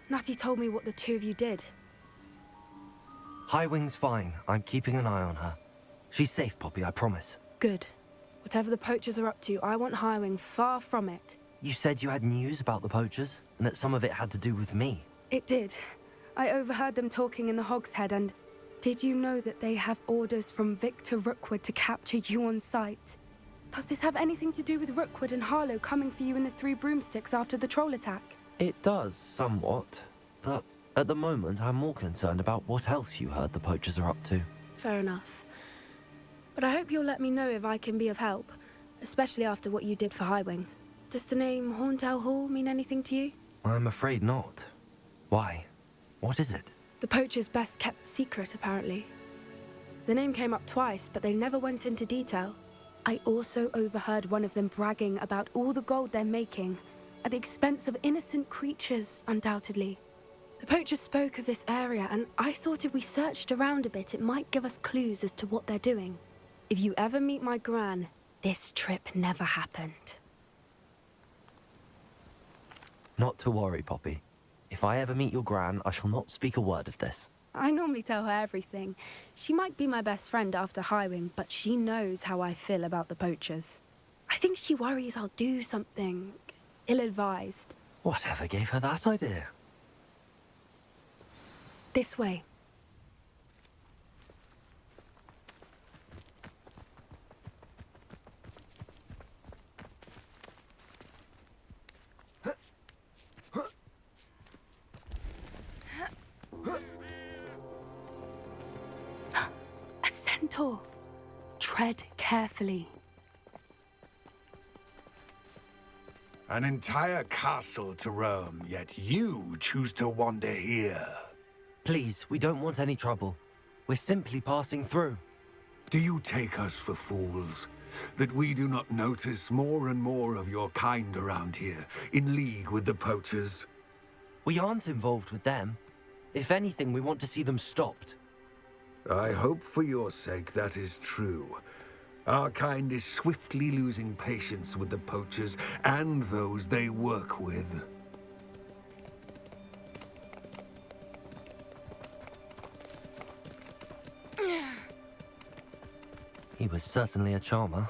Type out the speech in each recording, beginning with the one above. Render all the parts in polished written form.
Natty told me what the two of you did. Highwing's fine. I'm keeping an eye on her. She's safe, Poppy, I promise. Good. Whatever the poachers are up to, I want Highwing far from it. You said you had news about the poachers, and that some of it had to do with me. It did. I overheard them talking in the Hogshead, and did you know that they have orders from Victor Rookwood to capture you on sight? Does this have anything to do with Rookwood and Harlow coming for you in the Three Broomsticks after the troll attack? It does, somewhat. But at the moment, I'm more concerned about what else you heard the poachers are up to. Fair enough. But I hope you'll let me know if I can be of help, especially after what you did for Highwing. Does the name Horntail Hall mean anything to you? I'm afraid not. Why? What is it? The poacher's best kept secret, apparently. The name came up twice, but they never went into detail. I also overheard one of them bragging about all the gold they're making, at the expense of innocent creatures, undoubtedly. The poachers spoke of this area, and I thought if we searched around a bit, it might give us clues as to what they're doing. If you ever meet my gran, this trip never happened. Not to worry, Poppy. If I ever meet your gran, I shall not speak a word of this. I normally tell her everything. She might be my best friend after Highwing, but she knows how I feel about the poachers. I think she worries I'll do something ill-advised. Whatever gave her that idea? This way. A centaur. Tread carefully. An entire castle to roam, yet you choose to wander here. Please, we don't want any trouble. We're simply passing through. Do you take us for fools? That we do not notice more and more of your kind around here, in league with the poachers? We aren't involved with them. If anything, we want to see them stopped. I hope for your sake that is true. Our kind is swiftly losing patience with the poachers and those they work with. He was certainly a charmer.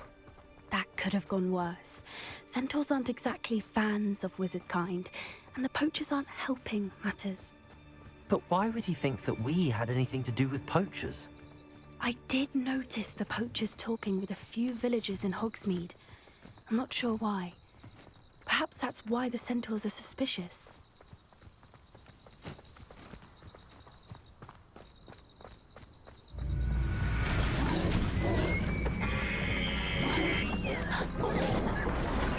That could have gone worse. Centaurs aren't exactly fans of wizard kind, and the poachers aren't helping matters. But why would he think that we had anything to do with poachers? I did notice the poachers talking with a few villagers in Hogsmeade. I'm not sure why. Perhaps that's why the centaurs are suspicious.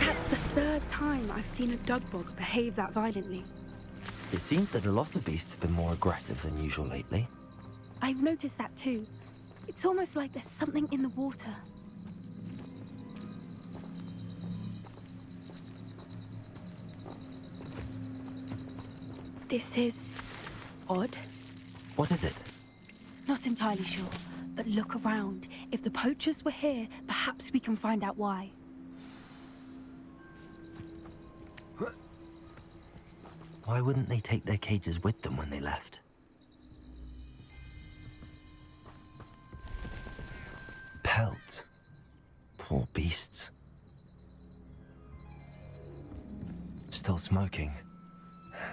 That's the third time I've seen a dugbog behave that violently. It seems that a lot of beasts have been more aggressive than usual lately. I've noticed that too. It's almost like there's something in the water. This is odd. What is it? Not entirely sure, but look around. If the poachers were here, perhaps we can find out why. Why wouldn't they take their cages with them when they left? Pelts. Poor beasts. Still smoking.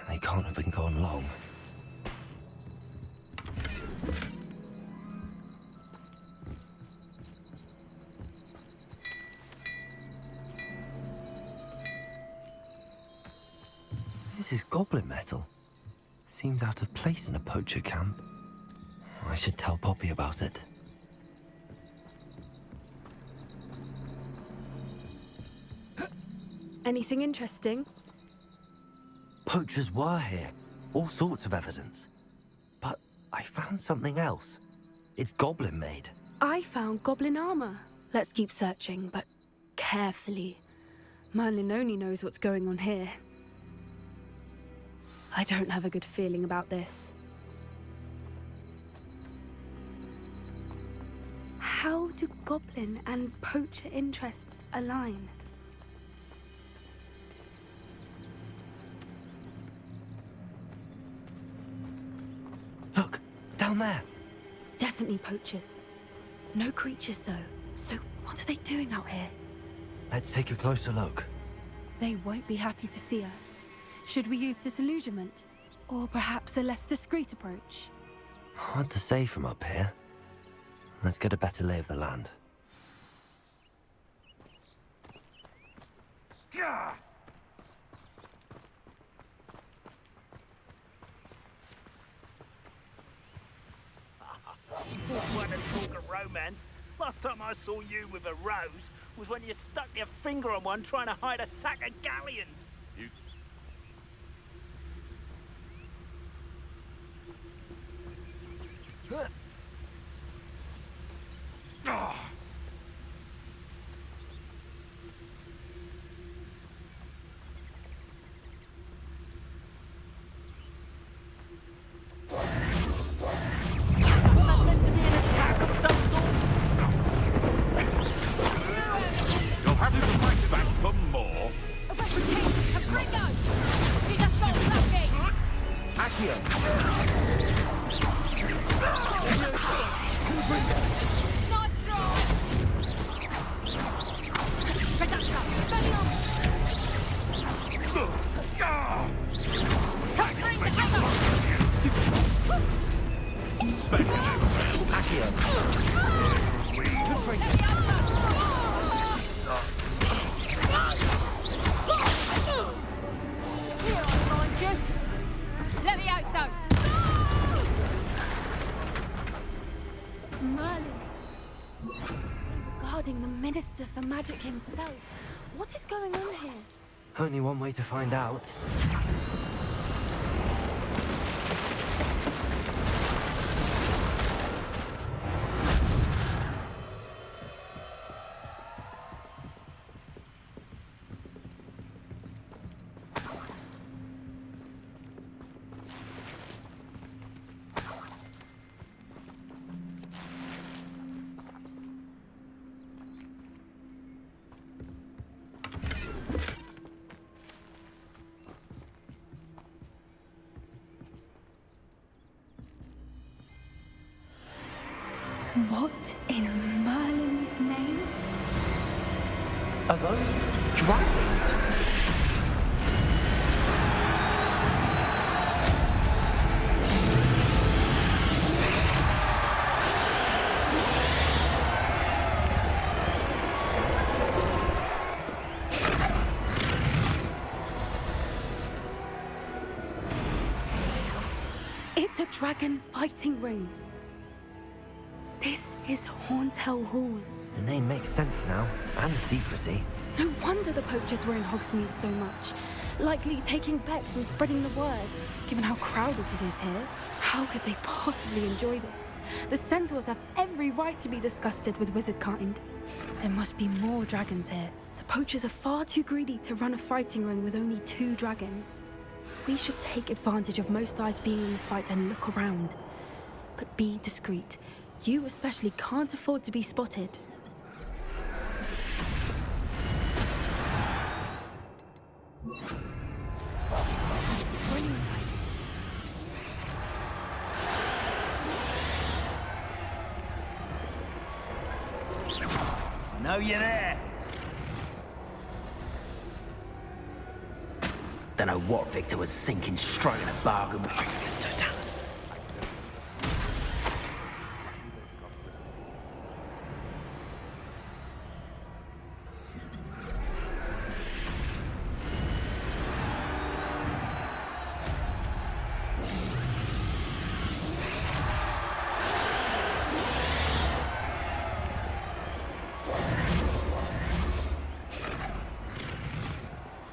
They can't have been gone long. This is goblin metal. Seems out of place in a poacher camp. I should tell Poppy about it. Anything interesting? Poachers were here. All sorts of evidence. But I found something else. It's goblin made. I found goblin armor. Let's keep searching, but carefully. Merlin only knows what's going on here. I don't have a good feeling about this. How do goblin and poacher interests align? down there. Definitely poachers. No creatures, though. So what are they doing out here? Let's take a closer look. They won't be happy to see us. Should we use disillusionment? Or perhaps a less discreet approach? Hard to say from up here. Let's get a better lay of the land. What a talk of romance. Last time I saw you with a rose was when you stuck your finger on one trying to hide a sack of galleons. You... Was that meant to be an attack of some sort? You'll have to fight back for more. A reputation of Gringo! He's a soul sucking! Accio! Not strong! Reducto! Spellium! Capturing the cover! Accio! Here, I'll find you! Let me out, son! Merlin! Regarding the Minister for Magic himself. What is going on here? Only one way to find out. What in Merlin's name? Are those dragons? It's a dragon fighting ring. This is Horntail Hall. The name makes sense now, and the secrecy. No wonder the poachers were in Hogsmeade so much. Likely taking bets and spreading the word, given how crowded it is here. How could they possibly enjoy this? The centaurs have every right to be disgusted with wizard kind. There must be more dragons here. The poachers are far too greedy to run a fighting ring with only 2 dragons. We should take advantage of most eyes being in the fight and look around. But be discreet. You especially can't afford to be spotted. That's a brilliant idea. I know you're there. Don't know what Victor was thinking, striking a bargain with this Totalis.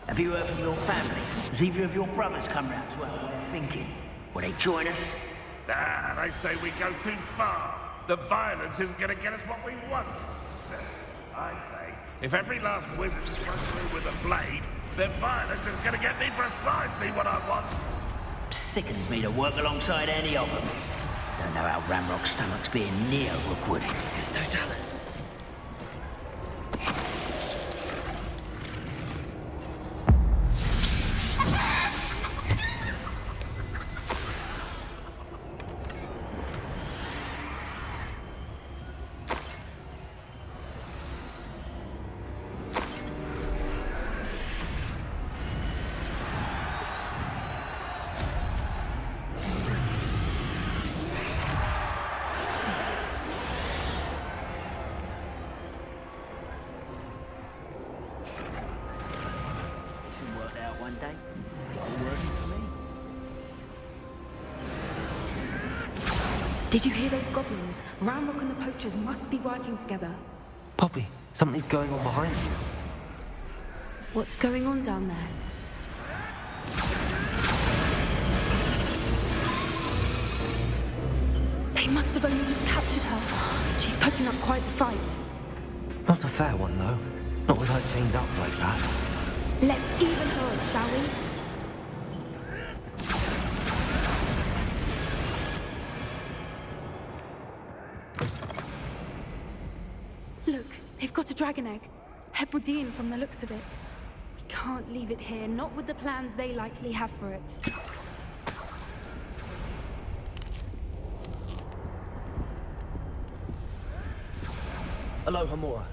Have you heard from your family? Has either of your brothers come round to what they're thinking? Will they join us? Ah, they say we go too far. The violence isn't going to get us what we want. I say, if every last wizard runs through with a blade, then violence is going to get me precisely what I want. Sickens me to work alongside any of them. Don't know how Ramrock's stomach's being near Rookwood. It's Totalis. Did you hear those goblins? Ramrock and the poachers must be working together. Poppy, something's going on behind you. What's going on down there? They must have only just captured her. She's putting up quite the fight. Not a fair one, though. Not with her chained up like that. Let's even her, shall we? Look, they've got a dragon egg. Hebridean from the looks of it. We can't leave it here, not with the plans they likely have for it. Aloha, Mora.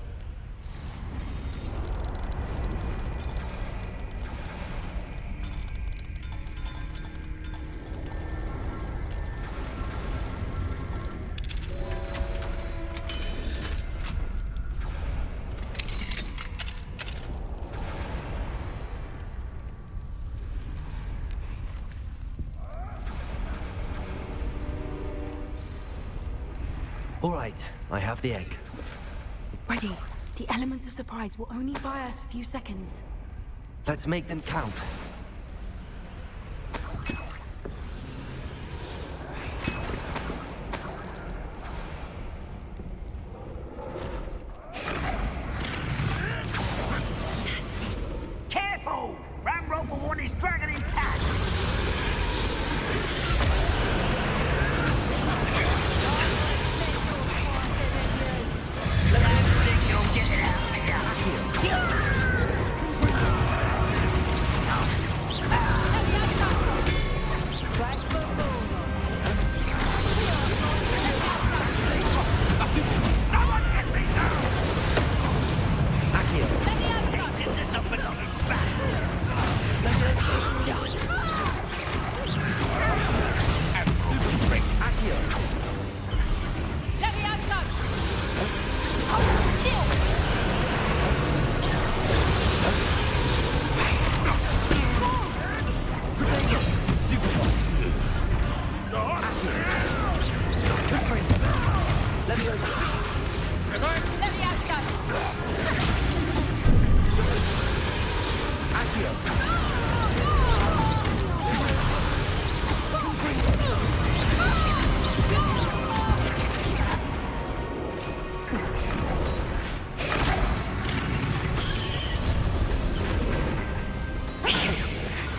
All right, I have the egg. Ready. The element of surprise will only buy us a few seconds. Let's make them count. Careful! Ramrock will want his dragon intact!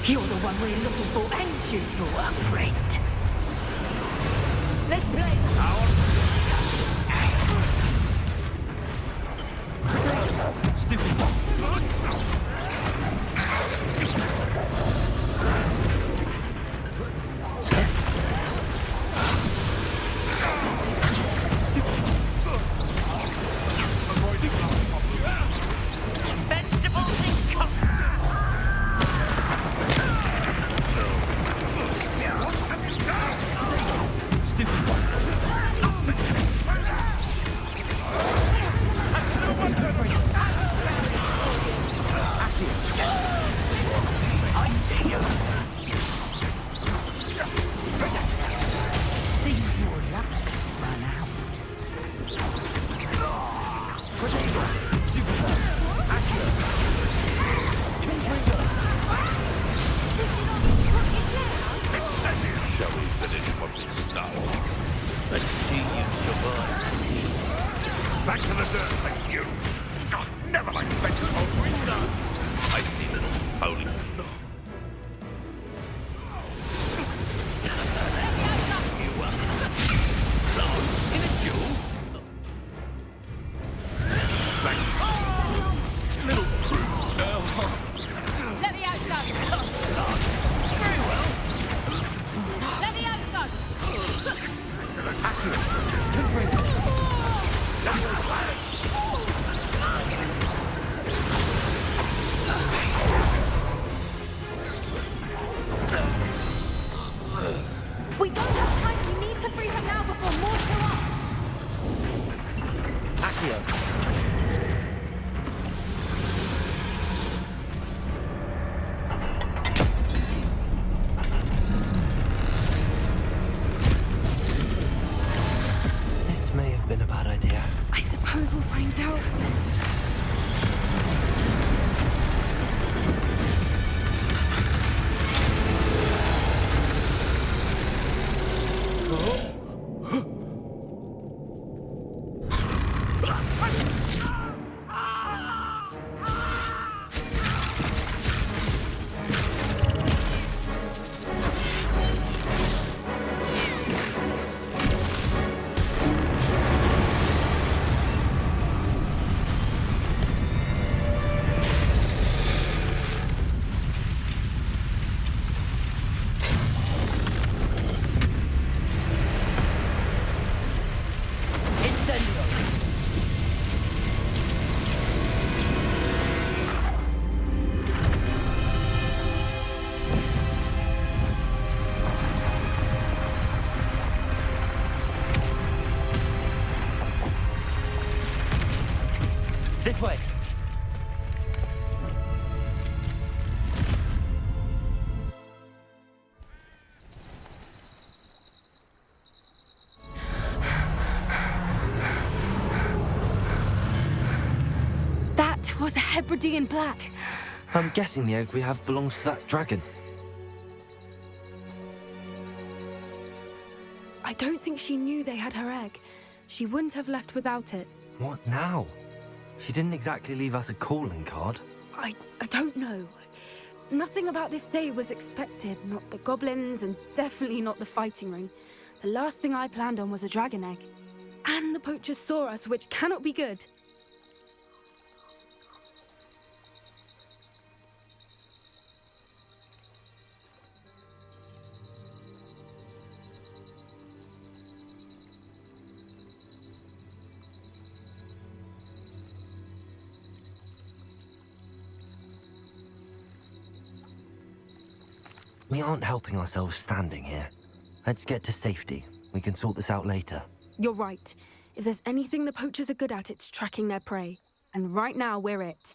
You're the one we're looking for, ain't you, poor friend? Let's play. Vegetables in cup! Shall we finish what we started? Let's see you survive. Back to the dirt, thank you. Oh, never like vegetables. Tasty little holy. You up? Lance in a duel? Thank you. Little prude. Let me out, son. Very well. Let me out, son. suppose we'll find out. This way! That was a Hebridean black. I'm guessing the egg we have belongs to that dragon. I don't think she knew they had her egg. She wouldn't have left without it. What now? She didn't exactly leave us a calling card. I don't know. Nothing about this day was expected. Not the goblins, and definitely not the fighting ring. The last thing I planned on was a dragon egg. And the poachers saw us, which cannot be good. We aren't helping ourselves standing here. Let's get to safety. We can sort this out later. You're right. If there's anything the poachers are good at, it's tracking their prey. And right now, we're it.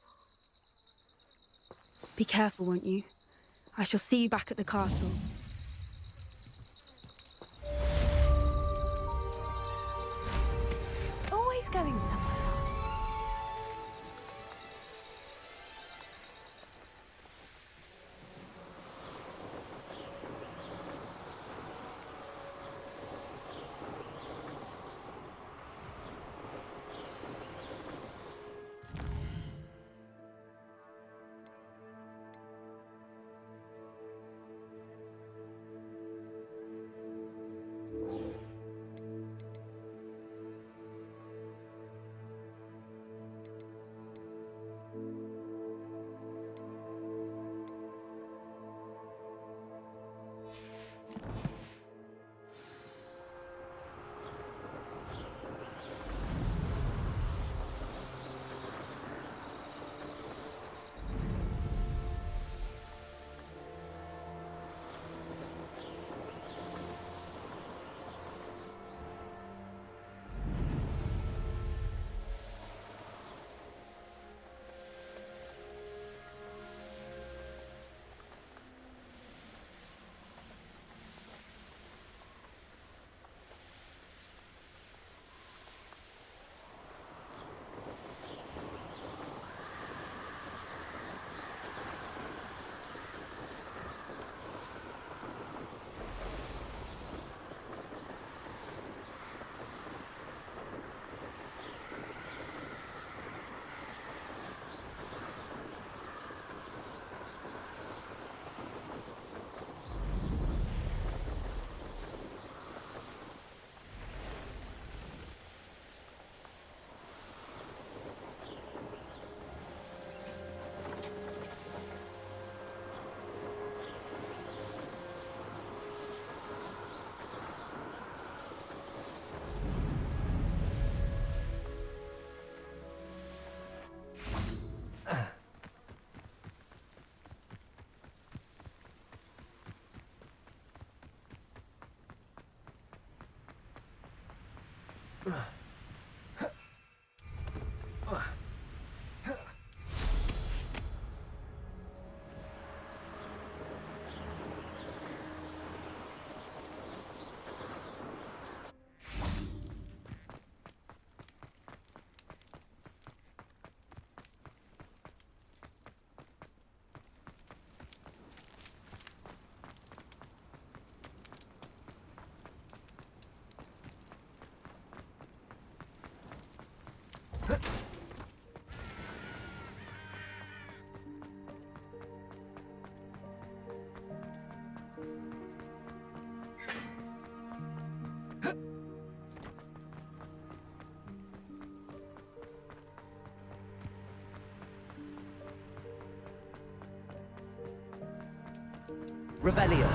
Be careful, won't you? I shall see you back at the castle. Always going somewhere. Revelio.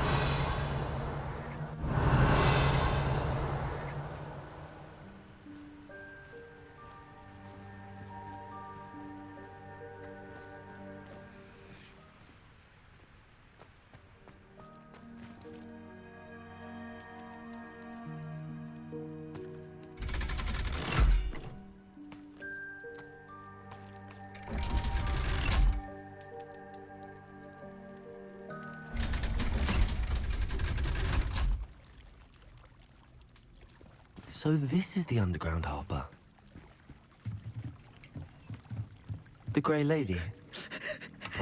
So this is the underground harbour. The Grey Lady.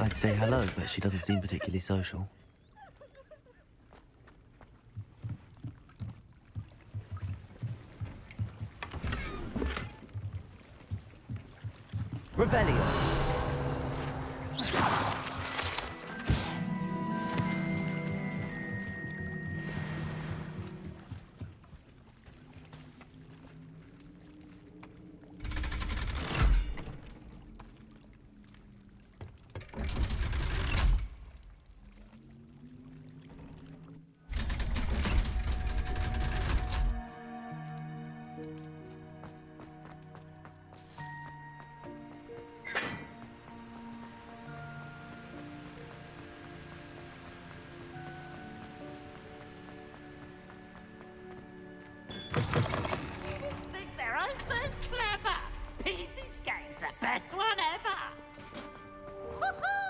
I'd say hello, but she doesn't seem particularly social. Revelio. Think they're oh so clever. Peasy's game's the best one ever. Woohoo!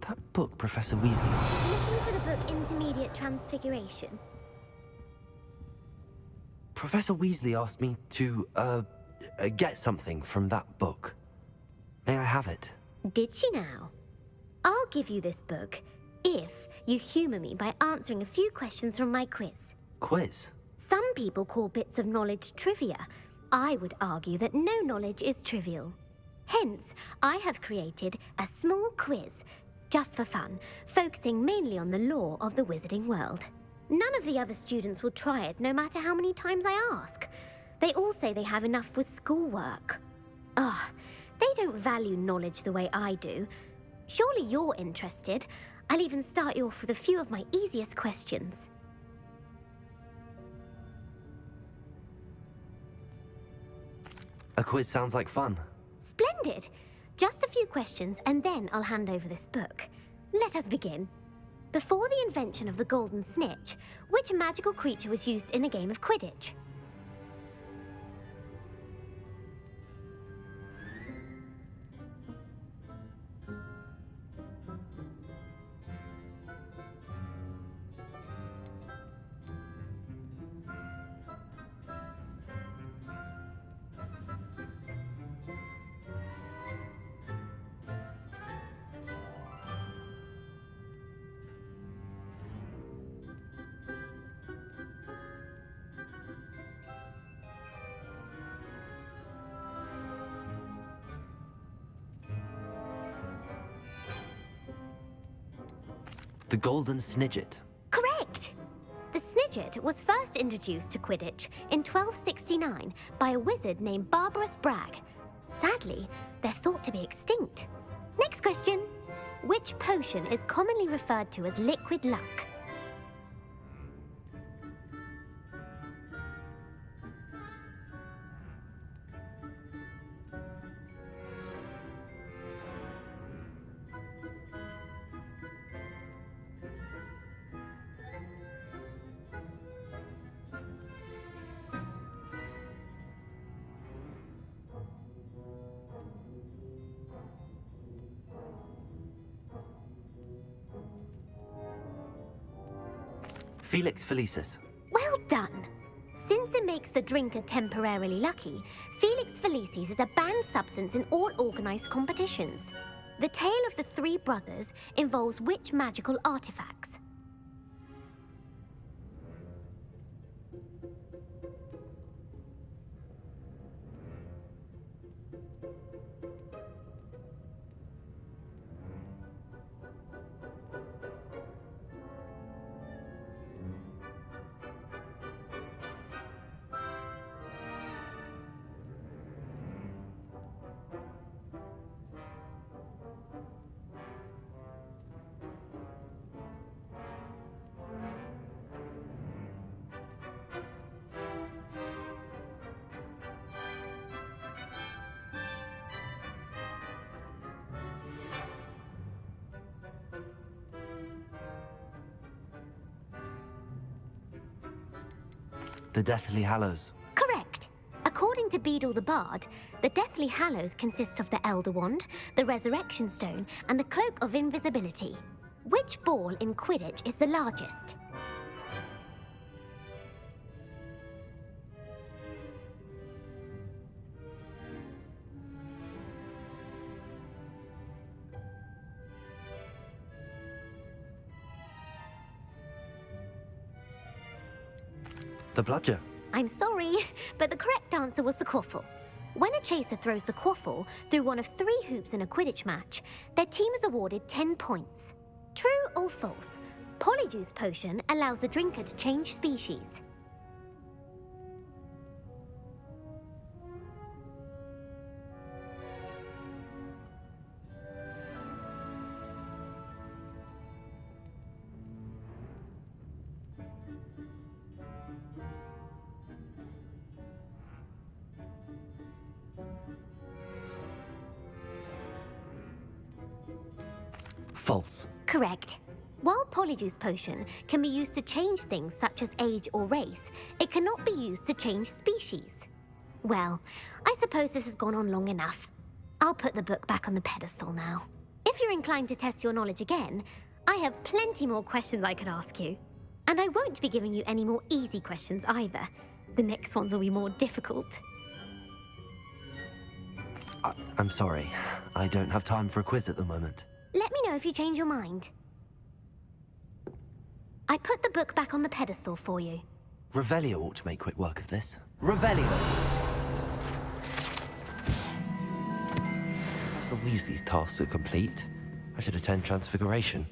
That book, Professor Weasley. Looking for the book Intermediate Transfiguration. Professor Weasley asked me to, get something from that book. May I have it? Did she now? I'll give you this book if you humour me by answering a few questions from my quiz. Quiz? Some people call bits of knowledge trivia. I would argue that no knowledge is trivial. Hence, I have created a small quiz, just for fun, focusing mainly on the lore of the wizarding world. None of the other students will try it, no matter how many times I ask. They all say they have enough with schoolwork. Ugh, they don't value knowledge the way I do. Surely you're interested. I'll even start you off with a few of my easiest questions. A quiz sounds like fun. Splendid! Just a few questions and then I'll hand over this book. Let us begin. Before the invention of the golden snitch, which magical creature was used in a game of Quidditch? The Golden Snidget. Correct! The Snidget was first introduced to Quidditch in 1269 by a wizard named Barbarous Bragg. Sadly, they're thought to be extinct. Next question. Which potion is commonly referred to as liquid luck? Felix Felicis. Well done! Since it makes the drinker temporarily lucky, Felix Felicis is a banned substance in all organised competitions. The tale of the three brothers involves which magical artifacts? The Deathly Hallows. Correct. According to Beadle the Bard, the Deathly Hallows consist of the Elder Wand, the Resurrection Stone, and the Cloak of Invisibility. Which ball in Quidditch is the largest? The Bludger. I'm sorry, but the correct answer was the quaffle. When a chaser throws the quaffle through one of 3 hoops in a Quidditch match, their team is awarded 10 points. True or false? Polyjuice Potion allows the drinker to change species. False. Correct. While Polyjuice Potion can be used to change things such as age or race, it cannot be used to change species. Well, I suppose this has gone on long enough. I'll put the book back on the pedestal now. If you're inclined to test your knowledge again, I have plenty more questions I could ask you. And I won't be giving you any more easy questions either. The next ones will be more difficult. I'm sorry. I don't have time for a quiz at the moment. Let me know if you change your mind. I put the book back on the pedestal for you. Revelio ought to make quick work of this. Revelio! As the Weasley's tasks are complete, I should attend Transfiguration.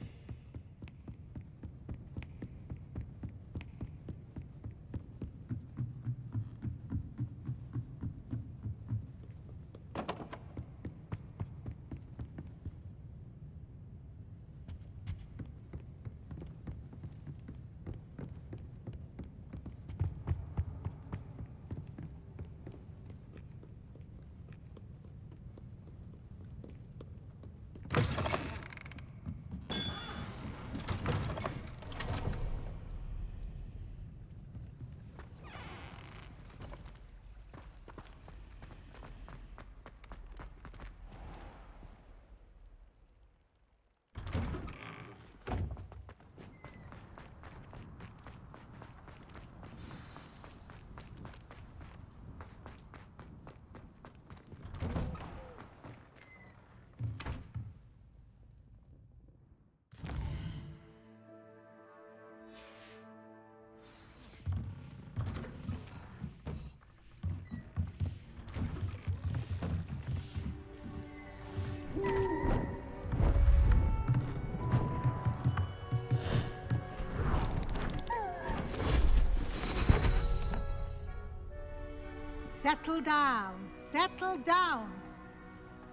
Settle down, settle down.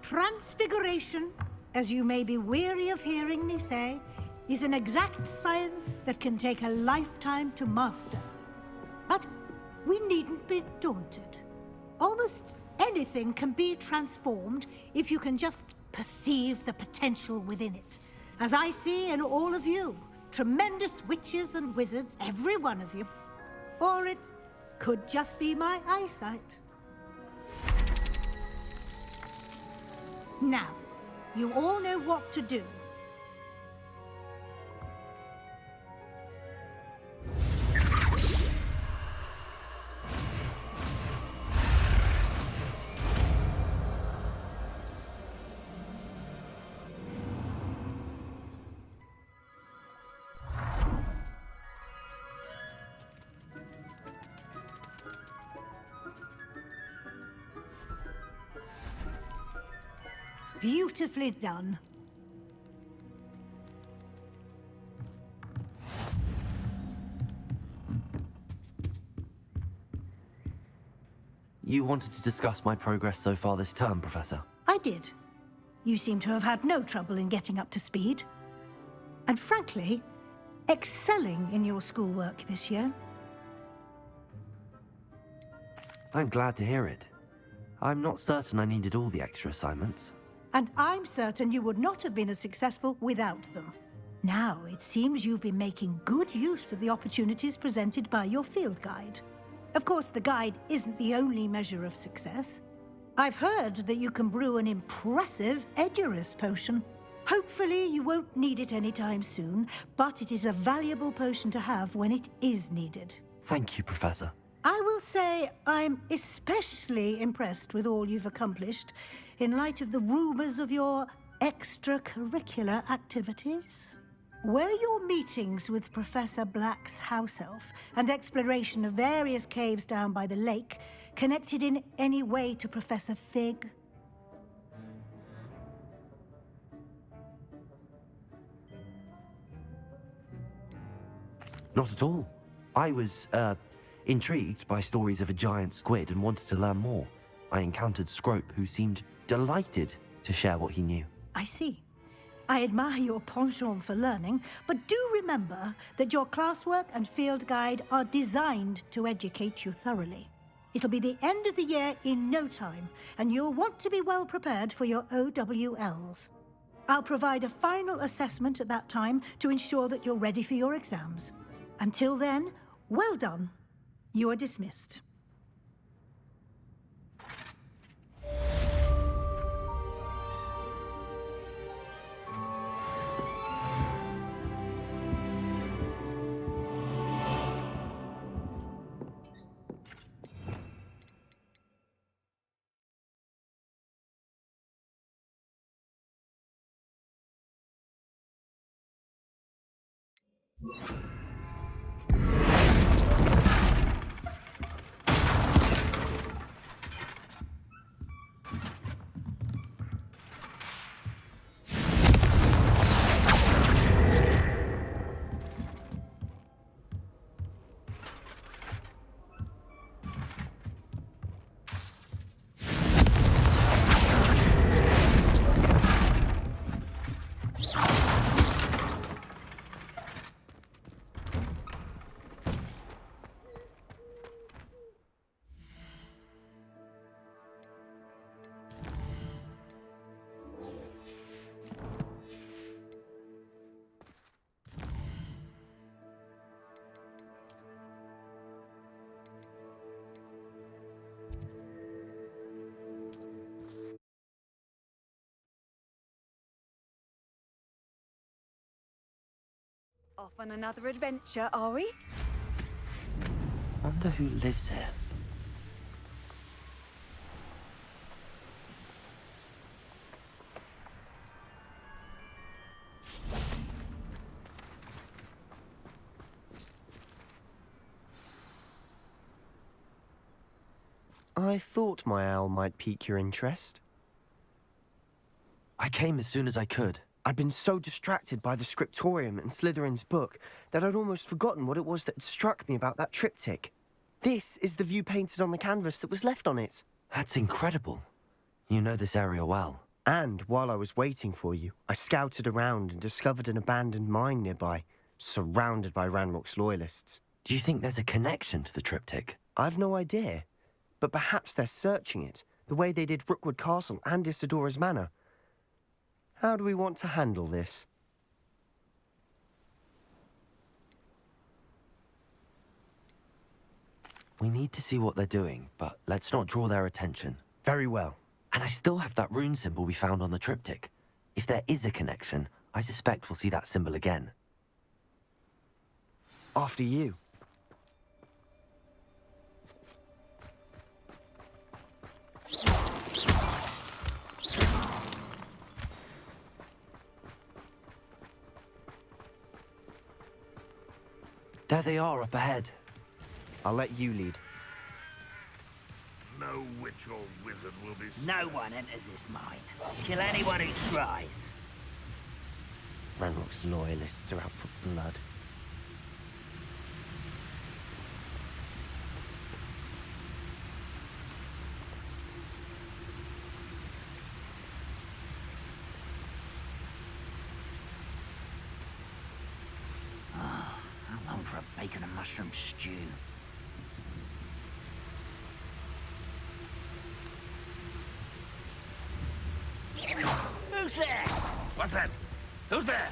Transfiguration, as you may be weary of hearing me say, is an exact science that can take a lifetime to master. But we needn't be daunted. Almost anything can be transformed if you can just perceive the potential within it. As I see in all of you, tremendous witches and wizards, every one of you. Or it could just be my eyesight. Now, you all know what to do. Beautifully done. You wanted to discuss my progress so far this term, Professor? I did. You seem to have had no trouble in getting up to speed. And frankly, excelling in your schoolwork this year. I'm glad to hear it. I'm not certain I needed all the extra assignments. And I'm certain you would not have been as successful without them. Now, it seems you've been making good use of the opportunities presented by your field guide. Of course, the guide isn't the only measure of success. I've heard that you can brew an impressive Edurus potion. Hopefully, you won't need it anytime soon, but it is a valuable potion to have when it is needed. Thank you, Professor. I will say I'm especially impressed with all you've accomplished in light of the rumors of your extracurricular activities. Were your meetings with Professor Black's house elf and exploration of various caves down by the lake connected in any way to Professor Fig? Not at all. I was, intrigued by stories of a giant squid and wanted to learn more. I encountered Scrope, who seemed delighted to share what he knew. I see. I admire your penchant for learning, but do remember that your classwork and field guide are designed to educate you thoroughly. It'll be the end of the year in no time, and you'll want to be well prepared for your OWLs. I'll provide a final assessment at that time to ensure that you're ready for your exams. Until then, well done. You are dismissed. Off on another adventure, are we? Wonder who lives here. I thought my owl might pique your interest. I came as soon as I could. I'd been so distracted by the scriptorium and Slytherin's book that I'd almost forgotten what it was that struck me about that triptych. This is the view painted on the canvas that was left on it. That's incredible. You know this area well. And while I was waiting for you, I scouted around and discovered an abandoned mine nearby, surrounded by Ranrock's loyalists. Do you think there's a connection to the triptych? I've no idea, but perhaps they're searching it, the way they did Rookwood Castle and Isidora's Manor. How do we want to handle this? We need to see what they're doing, but let's not draw their attention. Very well. And I still have that rune symbol we found on the triptych. If there is a connection, I suspect we'll see that symbol again. After you. There they are up ahead. I'll let you lead. No witch or wizard will be... No one enters this mine. Kill anyone who tries. Ranrock's loyalists are out for blood. How long for a bacon and mushroom stew? Who's there? What's that? Who's there?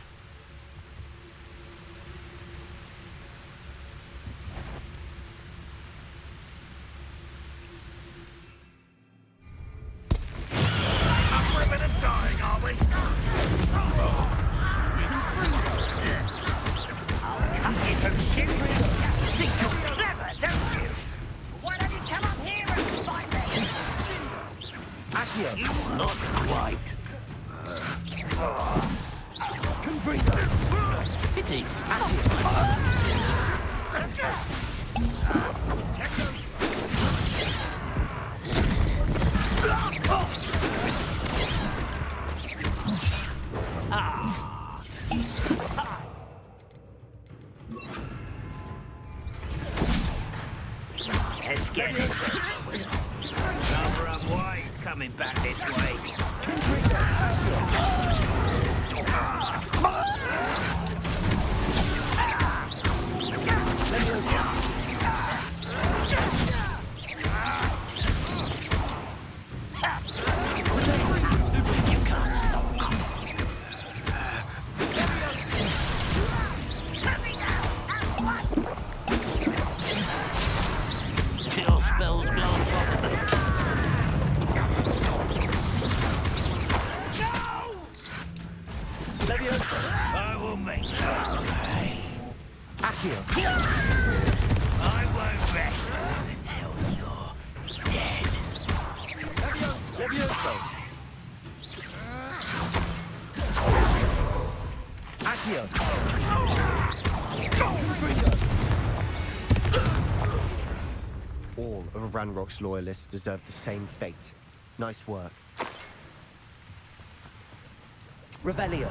get it. Another unwise coming back this way. Your spells gone properly. I will make you pay. Accio. I won't rest until you're dead. Levioso. Accio. All of Ranrock's loyalists deserve the same fate. Nice work. Revelio.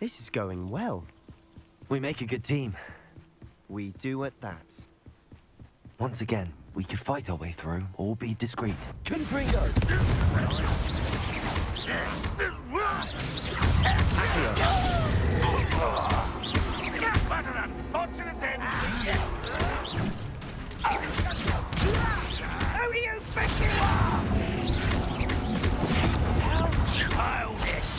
This is going well. We make a good team. We do at that. Once again, we could fight our way through or be discreet. Confringo! What an unfortunate end! Who do you think you are? How childish!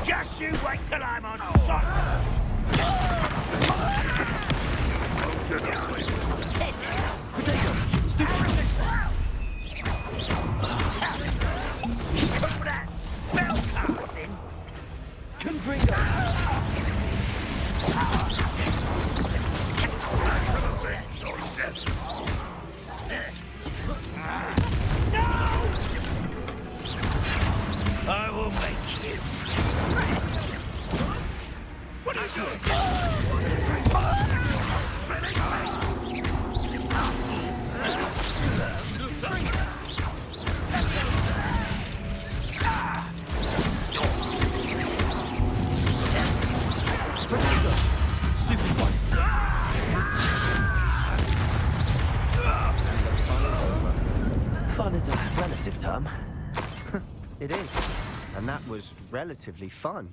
Just you wait till I'm on sight! Put that spell casting! Confringo! I will make you. What are you doing? Stupid one. Fun is a relative term. It is. And that was relatively fun.